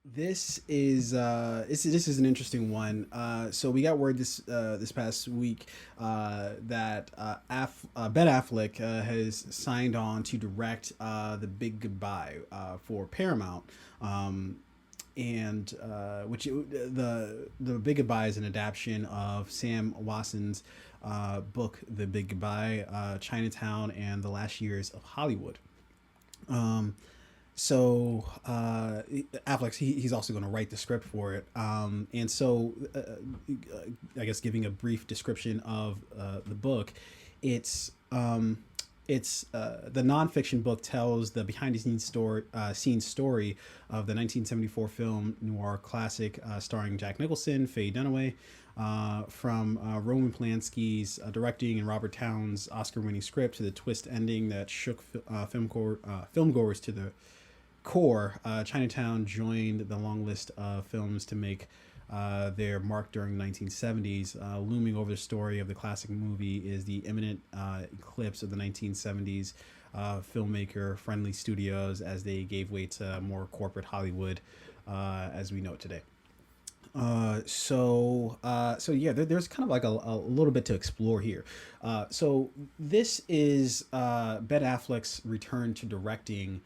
This is an interesting one. So we got word this past week that Ben Affleck has signed on to direct The Big Goodbye for Paramount. And which the Big Goodbye is an adaptation of Sam Watson's book The Big Goodbye, Chinatown, and the Last Years of Hollywood. Um, Affleck, he's also going to write the script for it. I guess giving a brief description of the book, it's the nonfiction book tells the behind the scenes story of the 1974 film noir classic starring Jack Nicholson, Faye Dunaway, from Roman Polanski's directing and Robert Towne's Oscar-winning script to the twist ending that shook filmgoers to the core. Chinatown joined the long list of films to make their mark during the 1970s. Looming over the story of the classic movie is the imminent eclipse of the 1970s filmmaker friendly studios as they gave way to more corporate Hollywood as we know it today. There's kind of like a little bit to explore here. So this is Ben Affleck's return to directing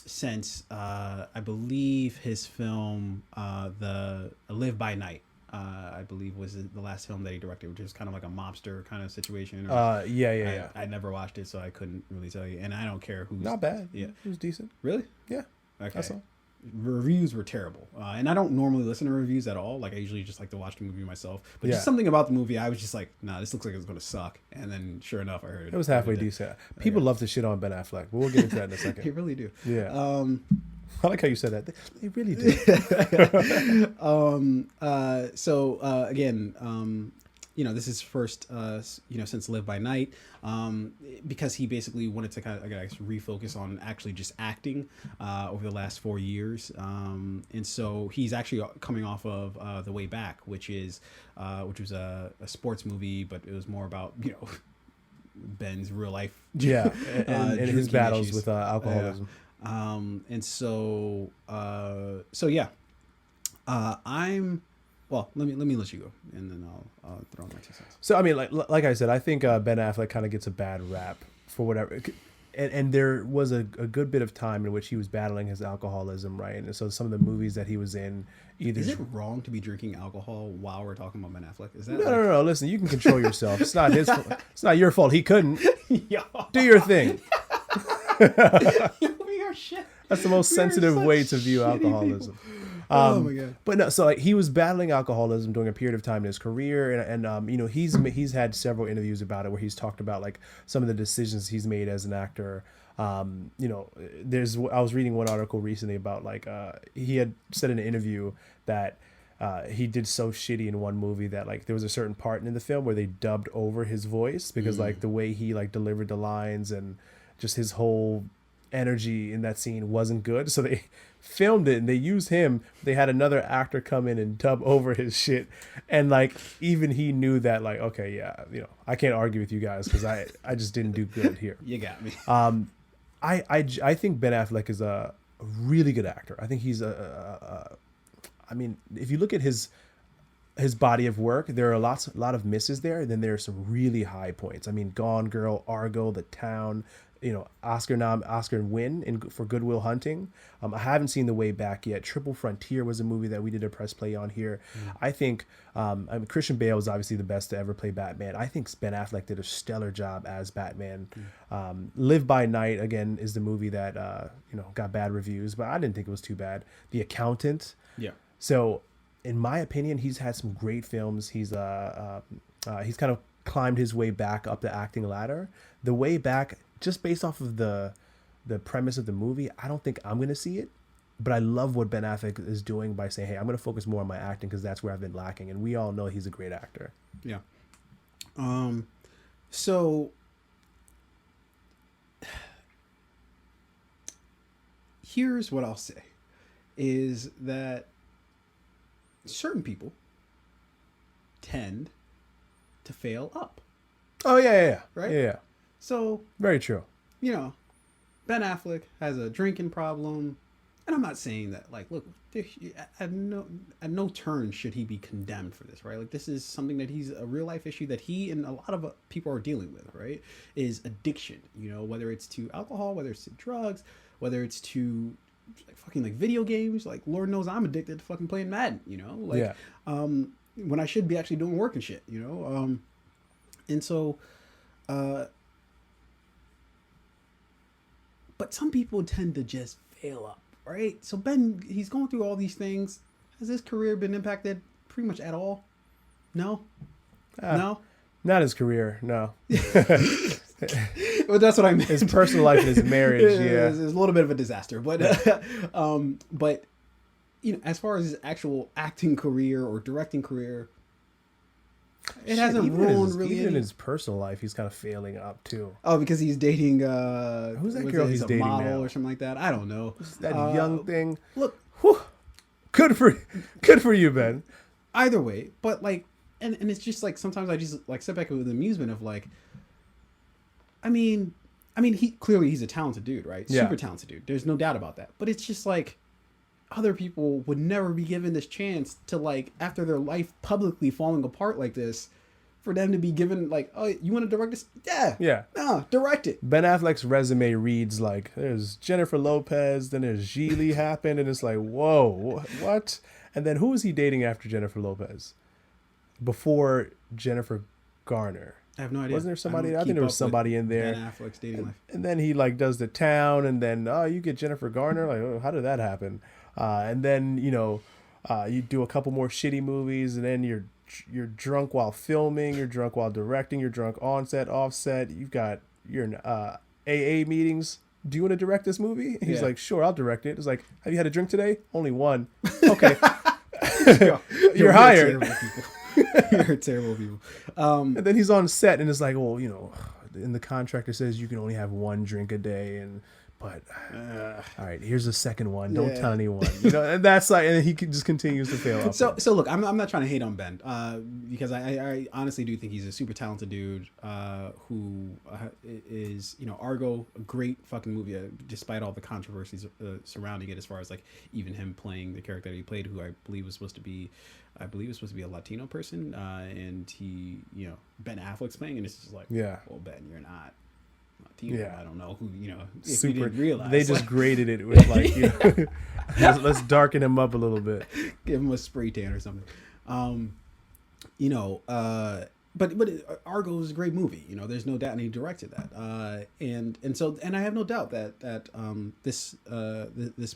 since I believe his film the Live by Night. I believe was the last film that he directed, which is kind of like a mobster kind of situation. Yeah. I never watched it, so I couldn't really tell you, and I don't care who's Not bad. Yeah, It was decent. really. Yeah. Okay. That's all. Reviews were terrible, and I don't normally listen to reviews at all. Like I usually just like to watch the movie myself. But Yeah. just something about the movie, I was just like, nah, this looks like it's gonna suck. And then sure enough, I heard It was halfway it did. decent. People love to shit on Ben Affleck, but we'll get into that in a They second. really do. Yeah. I like how you said that. They really do. Again, this is first, since Live by Night, because he basically wanted to kind of, I guess, refocus on actually just acting over the last 4 years. And so he's actually coming off of The Way Back, which was a sports movie, but it was more about, Ben's real life. Yeah. And his drinking battles issues. with alcoholism. I'm well. Let me let you go, and then I'll throw in my 2 cents. So I mean, like I said, I think Ben Affleck kind of gets a bad rap for whatever, and there was a good bit of time in which he was battling his alcoholism, right? And so some of the movies that he was in, either Is it wrong to be drinking alcohol while we're talking about Ben Affleck? Is that no. Listen, you can control yourself. It's not his fault. It's not your fault. He couldn't. Yo. Do your thing. We are shit. That's the most We are sensitive such way to view shitty alcoholism. people. Oh my god. But no, so like he was battling alcoholism during a period of time in his career, and he's had several interviews about it where he's talked about like some of the decisions he's made as an actor. I was reading one article recently about like he had said in an interview that he did so shitty in one movie that like there was a certain part in the film where they dubbed over his voice because like the way he like delivered the lines and just his whole energy in that scene wasn't good, so they filmed it and they used him. They had another actor come in and dub over his shit, and like even he knew that like, okay, yeah, I can't argue with you guys because I just didn't do good here. You got me. I think Ben Affleck is a really good actor. I think he's I mean, if you look at his body of work, there are a lot of misses there. Then there are some really high points. I mean, Gone Girl, Argo, The Town, Oscar win for Good Will Hunting. I haven't seen The Way Back yet. Triple Frontier was a movie that we did a press play on here. I think Christian Bale is obviously the best to ever play Batman. I think Ben Affleck did a stellar job as Batman. Live by Night, again, is the movie that got bad reviews, but I didn't think it was too bad. The Accountant. Yeah. So in my opinion, he's had some great films. He's kind of climbed his way back up the acting ladder. The Way Back, just based off of the premise of the movie, I don't think I'm going to see it. But I love what Ben Affleck is doing by saying, hey, I'm going to focus more on my acting because that's where I've been lacking. And we all know he's a great actor. Yeah. So here's what I'll say is that certain people tend to fail up. Oh, yeah. Right? Yeah. So, Very true. Ben Affleck has a drinking problem. and I'm not saying that like, look, at no turn should he be condemned for this, right? Like this is something that he's a real life issue that he and a lot of people are dealing with, right? Is addiction, you know, whether it's to alcohol, whether it's to drugs, whether it's to like fucking like video games. Like Lord knows I'm addicted to fucking playing Madden, you know, like when I should be actually doing work and shit, you know. And so but some people tend to just fail up, right? So Ben, he's going through all these things. Has his career been impacted pretty much at all? No? No? Not his career, no. Well, that's what I meant. His personal life and his marriage, yeah. It's a little bit of a disaster. But, but you know, as far as his actual acting career or directing career, it hasn't ruined really. Even in his personal life, he's kind of failing up too. Oh, because he's dating. Who's that girl he's dating model now? Or something like that? I don't know. That young thing. Look, whew, good for you, Ben. Either way, but like, and it's just like sometimes I just like sit back with amusement of like. I mean, he's a talented dude, right? Yeah. Super talented dude. There's no doubt about that. But it's just like. Other people would never be given this chance to like after their life publicly falling apart like this for them to be given like, oh, you want to direct this? Yeah no, direct it. Ben Affleck's resume reads like there's Jennifer Lopez, then there's Geely happened, and it's like, whoa, what? And then who was he dating after Jennifer Lopez before Jennifer Garner? I have no idea. Wasn't there somebody? I think there was somebody in there. Ben Affleck's dating life. And then he like does The Town, and then you get Jennifer Garner. Like, oh, how did that happen? And then you do a couple more shitty movies, and then you're drunk while filming, you're drunk while directing, you're drunk on set, off set. You're in AA meetings. Do you want to direct this movie? And he's like, sure, I'll direct it. It's like, have you had a drink today? Only one. Okay, you're hired. You're terrible people. And then he's on set, and it's like, well, in the contract it says you can only have one drink a day, but all right, here's the second one. Don't tell anyone. And that's like, and he just continues to fail. So look, I'm not trying to hate on Ben, because I honestly do think he's a super talented dude, who is Argo, a great fucking movie, despite all the controversies surrounding it, as far as like even him playing the character that he played, who I believe was supposed to be a Latino person, and he, Ben Affleck's playing, and it's just like, well, Ben, you're not Latino. Yeah. I don't know who, if super, you didn't realize. They just graded it with like, let's darken him up a little bit. Give him a spray tan or something. But Argo is a great movie. There's no doubt, and he directed that. And I have no doubt that this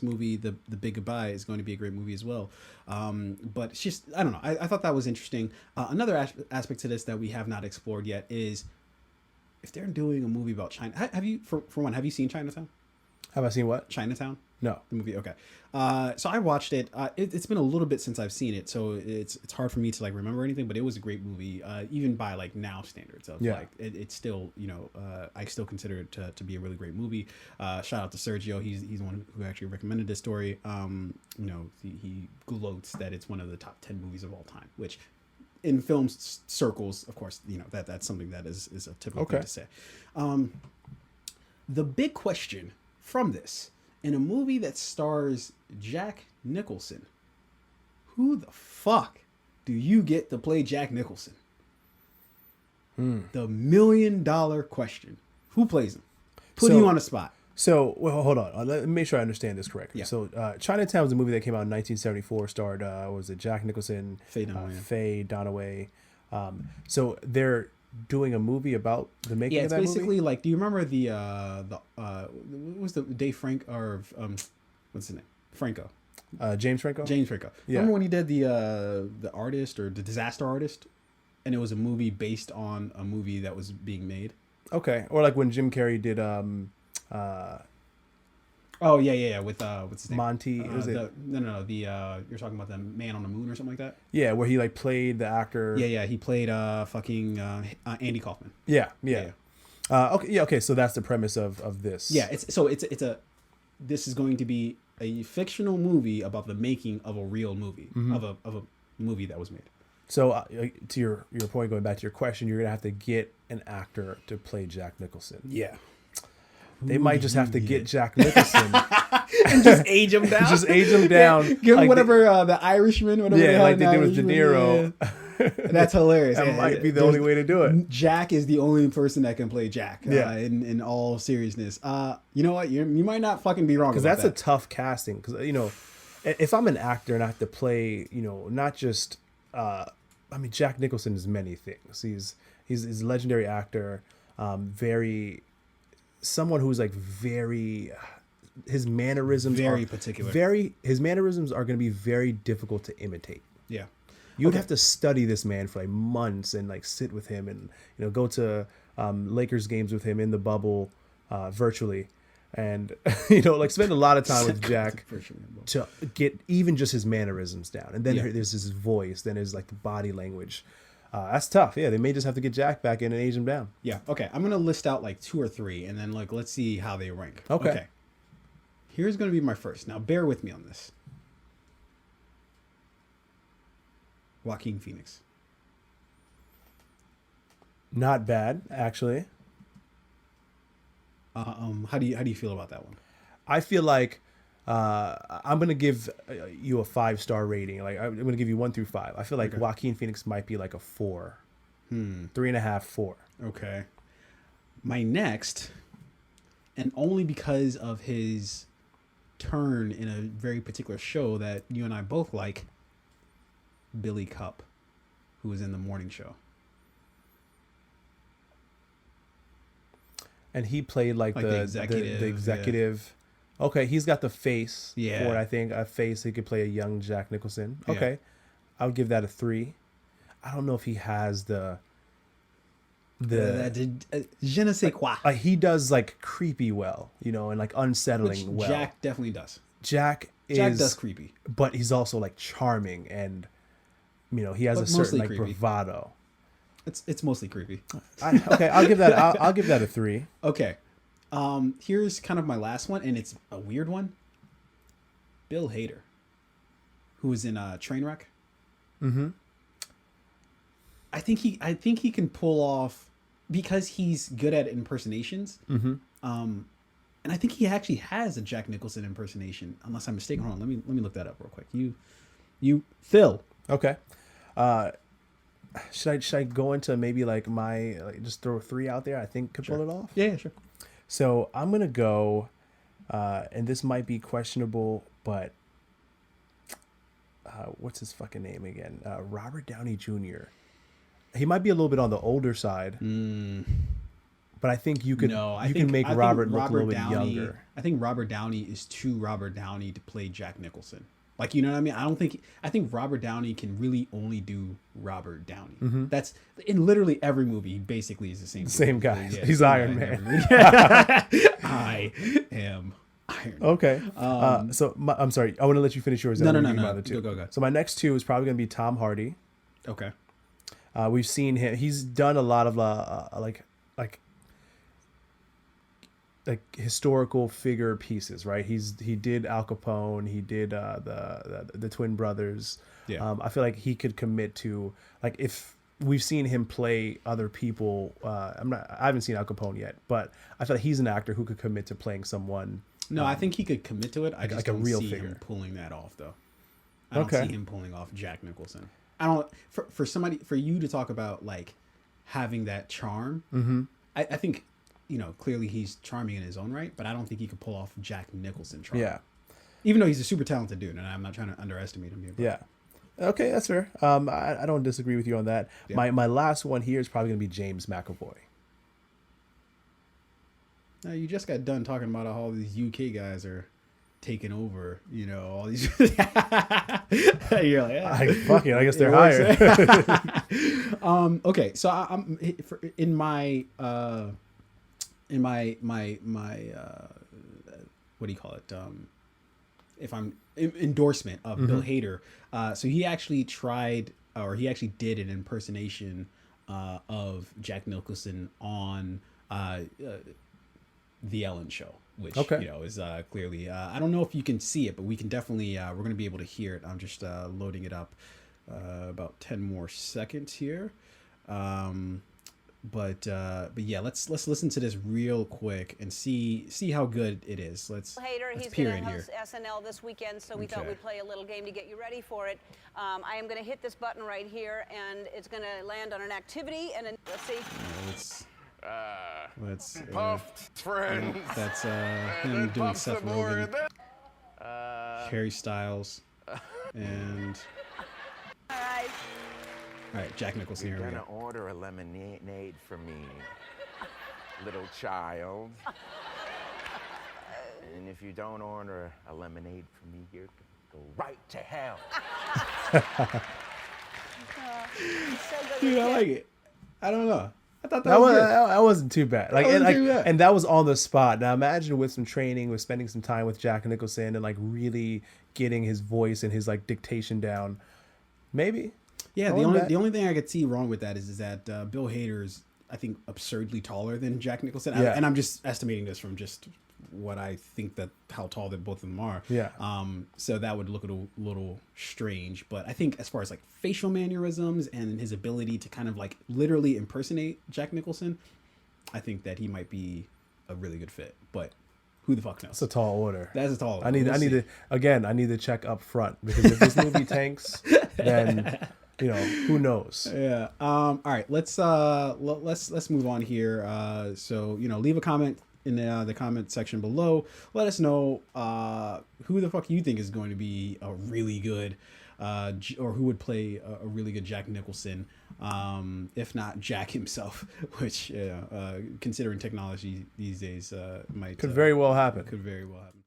movie, The Big Goodbye, is going to be a great movie as well. But it's just, I don't know. I thought that was interesting. Another aspect to this that we have not explored yet is if they're doing a movie about China. Have you, for one, have you seen Chinatown? Have I seen what? Chinatown? No. The movie, okay. So I watched it. It's been a little bit since I've seen it, so it's hard for me to like remember anything. But it was a great movie, even by like now standards. Of like it's still, I still consider it to be a really great movie. Shout out to Sergio. He's the one who actually recommended this story. He gloats that it's one of the top 10 movies of all time, which in film circles, of course, that's something that is a typical thing to say. The big question from this, in a movie that stars Jack Nicholson, who the fuck do you get to play Jack Nicholson? The $1 million question. Who plays him? Putting you on the spot. So, well, hold on. Let me make sure I understand this correctly. Yeah. So, Chinatown was a movie that came out in 1974, starred, was it Jack Nicholson? Faye Dunaway. Faye Dunaway. So they're doing a movie about the making of that movie? Yeah, it's basically like, do you remember what was the Dave Frank, or what's his name? Franco. James Franco? James Franco. Yeah. Remember when he did the Artist, or the Disaster Artist? And it was a movie based on a movie that was being made? Okay. Or like when Jim Carrey did with what's his name? Monty. No. You're talking about the Man on the Moon or something like that. Yeah, where he like played the actor. Yeah. He played Andy Kaufman. Yeah. Okay. So that's the premise of this. Yeah. This is going to be a fictional movie about the making of a real movie, of a movie that was made. So to your point, going back to your question, you're gonna have to get an actor to play Jack Nicholson. Yeah. they might just have to get Jack Nicholson and just age him down. Just age him down. Yeah, give him whatever the Irishman, whatever. Yeah, like they did with De Irishman, Niro. yeah. That's hilarious. That might be the only way to do it. Jack is the only person that can play Jack. Yeah. In all seriousness, you know what? You might not fucking be wrong. Because that's a tough casting. Because if I'm an actor and I have to play, not just, Jack Nicholson is many things. He's a legendary actor, someone who's like his mannerisms very particular. His mannerisms are going to be very difficult to imitate. Yeah. You would have to study this man for like months and like sit with him and go to Lakers games with him in the bubble virtually, and like spend a lot of time with Jack to get even just his mannerisms down. And then there's his voice, then there's like the body language. That's tough. Yeah, they may just have to get Jack back in and age him down. Yeah. Okay, I'm gonna list out like 2 or 3, and then like let's see how they rank. Okay. Here's gonna be my first. Now bear with me on this. Joaquin Phoenix. Not bad, actually. How do you feel about that one? I feel like I'm gonna give you a 5-star rating. Like I'm gonna give you 1 through 5. I feel like Joaquin Phoenix might be like a 4, 3.5, 4. Okay. My next, and only because of his turn in a very particular show that you and I both like, Billy Cupp, who was in the morning show. And he played like the executive. Yeah. Okay, he's got the face for it, I think. A face, he could play a young Jack Nicholson. Okay. Yeah. I would give that a 3. I don't know if he has the je ne sais quoi. He does like creepy well, and like unsettling well. Jack definitely does. Jack does creepy. But he's also like charming and he has a certain like creepy bravado. It's mostly creepy. I'll give that a 3. Okay. Here's kind of my last one, and it's a weird one. Bill Hader, who was in Trainwreck. Mm-hmm. I think he can pull off, because he's good at impersonations. Mm-hmm. And I think he actually has a Jack Nicholson impersonation, unless I'm mistaken. Hold on, let me look that up real quick. You Phil. Okay. Should I go into maybe like just throw 3 out there? I think could pull it off. Yeah, sure. So I'm gonna go, and this might be questionable, but what's his fucking name again? Robert Downey Jr. He might be a little bit on the older side, but I think you can make Robert look a little bit younger. I think Robert Downey is too Robert Downey to play Jack Nicholson. Like, you know what I mean? I think Robert Downey can really only do Robert Downey. Mm-hmm. That's in literally every movie. He basically is the same guy. Yeah, he's Iron Man. I am Iron Man. Okay. I'm sorry. I want to let you finish yours. No. Go. So my next 2 is probably going to be Tom Hardy. Okay. We've seen him. He's done a lot of like historical figure pieces, right? He did Al Capone. He did the Twin Brothers. Yeah. I feel like he could commit to, like, if we've seen him play other people. I haven't seen Al Capone yet, but I feel like he's an actor who could commit to playing someone. No, I think he could commit to it. I just don't see figure. him pulling that off, though. I don't see him pulling off Jack Nicholson. I don't for you to talk about like having that charm. Mm-hmm. I think, clearly he's charming in his own right, but I don't think he could pull off Jack Nicholson charm. Yeah. Even though he's a super talented dude, and I'm not trying to underestimate him here. Yeah. Okay, that's fair. I don't disagree with you on that. Yeah. My last one here is probably going to be James McAvoy. Now, you just got done talking about how all these UK guys are taking over, all these. You're like, I guess they're hired. Okay, so I'm in my what do you call it? If I'm endorsement of Bill Hader, so he actually did an impersonation of Jack Nicholson on The Ellen Show, which is clearly I don't know if you can see it, but we can definitely we're going to be able to hear it. I'm just loading it up. About 10 more seconds here. yeah, let's listen to this real quick and see how good it is. Let's He's peer going in to here. host SNL this weekend, so we thought we'd play a little game to get you ready for it. I am going to hit this button right here, and it's going to land on an activity. And let's see. Let's puffed friends. That's him doing Seth Rogen, Harry Styles, and all right, Jack Nicholson. Here we You're go. gonna order a lemonade for me, little child. And if you don't order a lemonade for me, you're gonna go right to hell. Dude, I like it. I don't know. I thought That was good. that wasn't too bad. Like, That and, wasn't like, too bad. and that was on the spot. Now imagine with some training, with spending some time with Jack Nicholson and like really getting his voice and his like dictation down. Maybe. Yeah, I the wasn't bad. only thing I could see wrong with that is that Bill Hader's, I think, absurdly taller than Jack Nicholson. Yeah. And I'm just estimating this from just what I think that how tall that both of them are. Yeah. So that would look a little strange. But I think as far as like facial mannerisms and his ability to kind of like literally impersonate Jack Nicholson, I think that he might be a really good fit. But who the fuck knows? It's a tall order. That's a tall order. I need to check up front, because if this movie tanks, then who knows? Yeah. All right. Let's move on here. So leave a comment in the comment section below. Let us know who the fuck you think is going to be a really good, or who would play a really good Jack Nicholson. If not Jack himself, which considering technology these days could very well happen. Could very well happen.